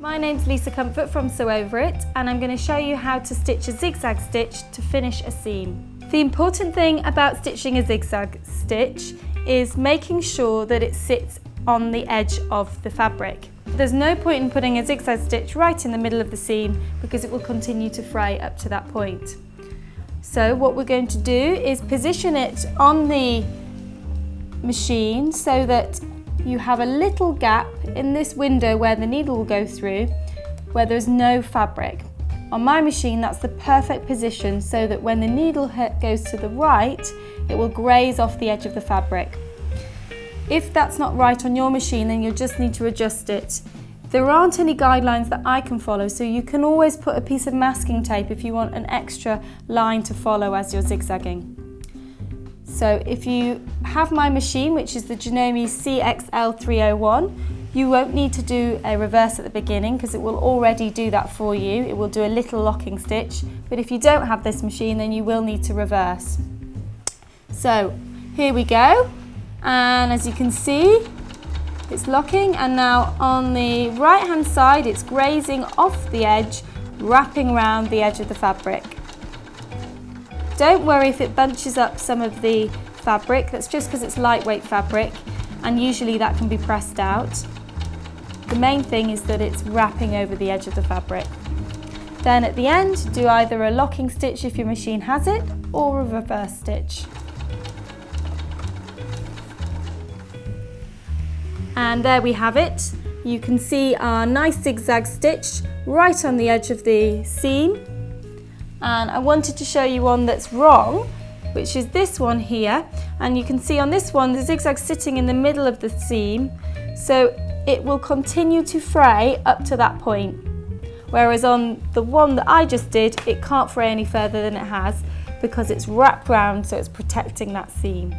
My name's Lisa Comfort from Sew Over It, and I'm going to show you how to stitch a zigzag stitch to finish a seam. The important thing about stitching a zigzag stitch is making sure that it sits on the edge of the fabric. There's no point in putting a zigzag stitch right in the middle of the seam because it will continue to fray up to that point. So what we're going to do is position it on the machine so that you have a little gap in this window where the needle will go through, where there's no fabric. On my machine, that's the perfect position so that when the needle goes to the right, it will graze off the edge of the fabric. If that's not right on your machine, then you'll just need to adjust it. There aren't any guidelines that I can follow, so you can always put a piece of masking tape if you want an extra line to follow as you're zigzagging. So if you have my machine, which is the Janome CXL301, you won't need to do a reverse at the beginning because it will already do that for you. It will do a little locking stitch, but if you don't have this machine, then you will need to reverse. So here we go, and as you can see, it's locking, and now on the right hand side it's grazing off the edge, wrapping around the edge of the fabric. Don't worry if it bunches up some of the fabric, that's just because it's lightweight fabric and usually that can be pressed out. The main thing is that it's wrapping over the edge of the fabric. Then at the end, do either a locking stitch if your machine has it or a reverse stitch. And there we have it. You can see our nice zigzag stitch right on the edge of the seam. And I wanted to show you one that's wrong, which is this one here. And you can see on this one, the zigzag's sitting in the middle of the seam, so it will continue to fray up to that point. Whereas on the one that I just did, it can't fray any further than it has because it's wrapped round, so it's protecting that seam.